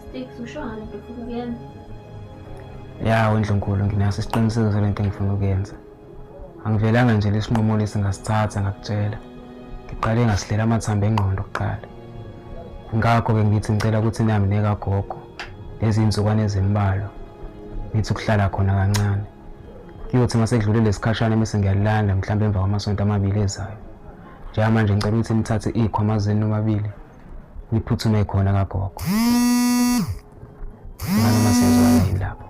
Sticks usho ngale nto ufuna ukuyenza. Ya wendlunkulu nginaso isiqiniseko salento engifuna ukuyenza. Angivelanga nje lesinqumo lesingasithatha ngakutshela. Ngiqale ngasihlela amathambo engqondo kuqala. Ngakho ke ngithi ngicela ukuthi nami neka gogo lezi insukwane ezimbalwa. Ngithi ukuhlala khona kancane. Kuyothi masekudlule lesikhashana bese ngiyalanda mhlawumbe emva kwamasonto amabili ezayo. Njengamanje ngicela ukuthi nithathe ikhwamazeni nomabili. Niphuthume khona kagogo. Noma siyazwana yilapho.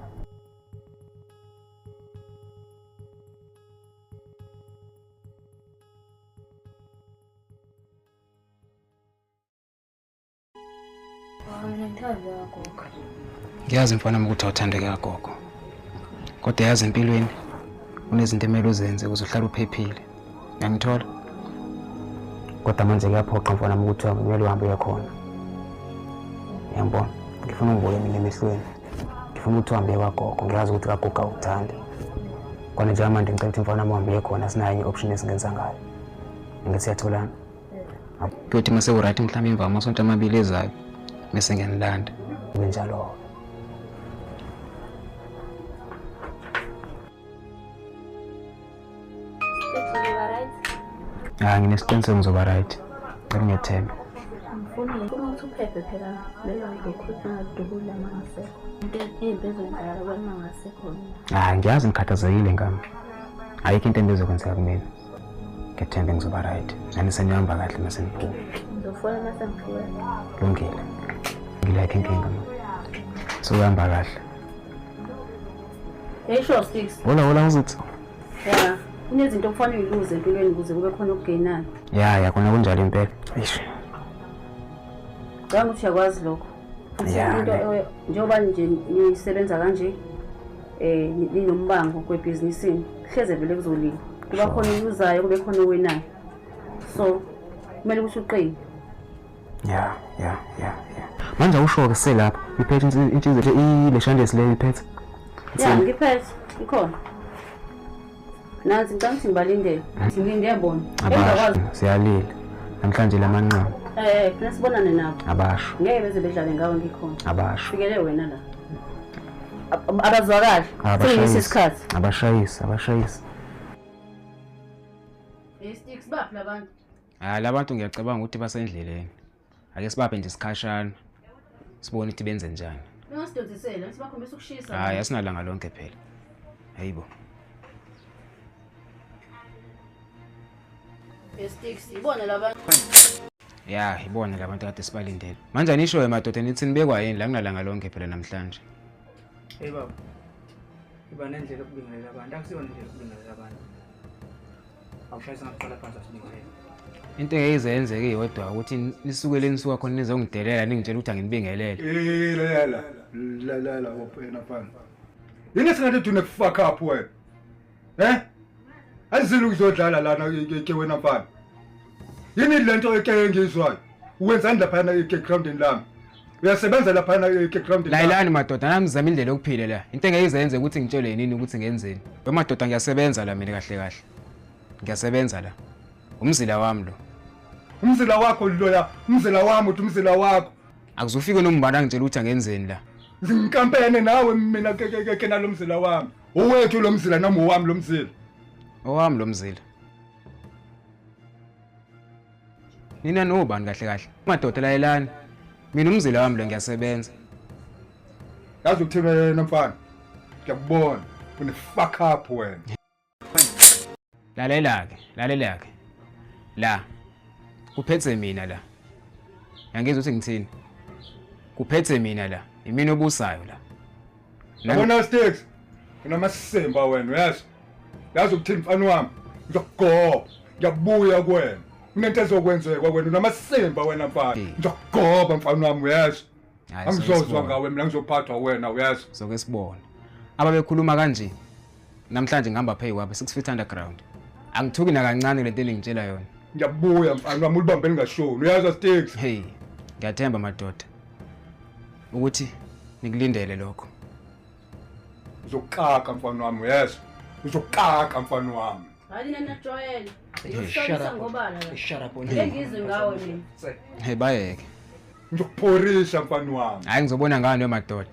Ngiyazi mfana ukuthi awuthandeke kagogo. Kodwa yazi empilweni unezinto emele uzenze ukuze uhlale uphephile. Ngiyangithola. Kodwa manje kuyaphoqa mfana ukuthi kumele uhambe uye khona. Ngiyabona. Ngifuna ungibone mina emehlweni. Ngifuna ukuthi uhambe kwagogo. Ngiyazi ukuthi kagogo awuthandi. Kona nje manje ngicela ukuthi mfana uhambe uye khona sinayo enye option esingenza ngayo. Ngithi siyatholana. Kuyothi mase uright mhlawumbe emva kwamasonto amabili ezayo. Bese ngiyanilanda. Kunjalo. Nginesiqiniseko ngizoba right. Ngiyethemba. Ngifuna ukuthi uphephe phela leyo ngikhutha ngadubula mangasekho. Into ezimpezo ngiyala kwena ngasekho. Ngiyazi ngikhathazekile ngami. Ayikho into endizokwenzeka kumina. Ngiyethemba ngizoba right. Nani senihamba kahle mase niphuma. Ngizofona mase ngifika. Kulungile. Ngilike inkinga mama. Sohamba kahle. Hey sure Sticks. Hola uzithi. Ya. Kunezinto okufanele uyiluze empilweni ukuze kube khona ukugainana. Ya khona kunjalo impela. Eish. Ngicabanga ukuthi uyakwazi lokho. Into njengoba nje nisebenza kanje ninombango kwebhizinisini hleze vele kuzolila. Kuba khona uzayo kube khona owenayo. So kumele ukuthi uqine. Ya. Manje usho ke selapha iphethe insizwe ileshandesi leyo iphethe. Ya ngiphethe ikhona. Nansi ngicela ukuthi ngibalindele. Ngilinde yabona. Abasho siyalila. Namhlanje lamanqama. Funa sibonane nabo. Abasho. Ngeke beze bedlale ngawe ngikhona. Abasho. Fikele wena la. Abazwakala. Seyisikhathi. Abashayisi. Sticks baphi labantu? Labantu ngiyacabanga ukuthi basendleleni. Ake sibaphe nje isikhashana. Sibone ukuthi benze njani. Ungasidodisela, ngithi bakhombisa ukushisa. Asinalanga lonke phela. Hayibo. Sticks ibona labantu. Ya, ibona labantu kade sibalindele. Manje anisho emadoda nithi nibekwa yini la kunalanga lonke phela namhlanje. Hey baba. Iba nendlela okubingelela abantu. Akusiyona indlela okubingelela abantu. Awushayisa ngaqala phansi asibingelela. Into engeyizenzeke iyodwa ukuthi nisukele nisuka khona nizongidelela ningitshela ukuthi angibingelele. La wena phansi. Yini singathi dune fuck up wena? Azizile ukuzodlala lana ke wena mfana. Yini lento eke ngizwayo? Uwenzani lapha na egroundini lami? Uyasebenza lapha na egroundini. Layilani madoda nami zama indlela yokuphila la. Into engeyizenze ukuthi ngitshele yini ukuthi ngenzeni. Madoda ngiyasebenza la mina kahle. Ngiyasebenza la. Umzila wami lo. Umzila wakho loya, umzila wami uthi umzila wakho. Akuzufike nombana ngitshela ukuthi angenzeni la. Ngikampene nawe mina ke nalomzila wami. Owethu lo mzila nami owami lo mzila. Owami lo mzila. Nina nobani kahle. Madoda layelani. Mina umzila wami lo ngiyasebenza. Yazi ukuthina yena mfana. Ngiyakubona. Une fuck up wena. Lalela ke. La. Kuphethe mina la. Yangizwa ukuthi ngithini? Kuphethe mina la. Imini obusayo la. Yabona Sticks. Unamasemba wena uyazi. Yazi ukuthini mfana wami? Ngizokugoba. Ngiyabuya kuwena. Unento ezokwenzeka wena unamasemba wena mfana. Ngizokugoba mfana wami uyazi. Angizozwa ngawe mina ngizophathwa wena uyazi. Soke sibone. Ababekhuluma kanje. Namhlanje ngihamba phay kwabo 6 feet underground. Angithuki na kancane lento engitshela yona. Ngiyabuya mfana wami ulibambe lingashoni uyazi Sticks. Hey, ngiyathemba madoda. Ukuthi nikulindele lokho. Uzokaka mfana wami uyazi. Uzokaka mfana wami. Hayi nina Joel. Shut up ngobala la. Shut up on. Ngizwe ngawe mina. Hey bayeke. ngizokuphorisha mfana wami. Hayi ngizobona ngani wemadoda.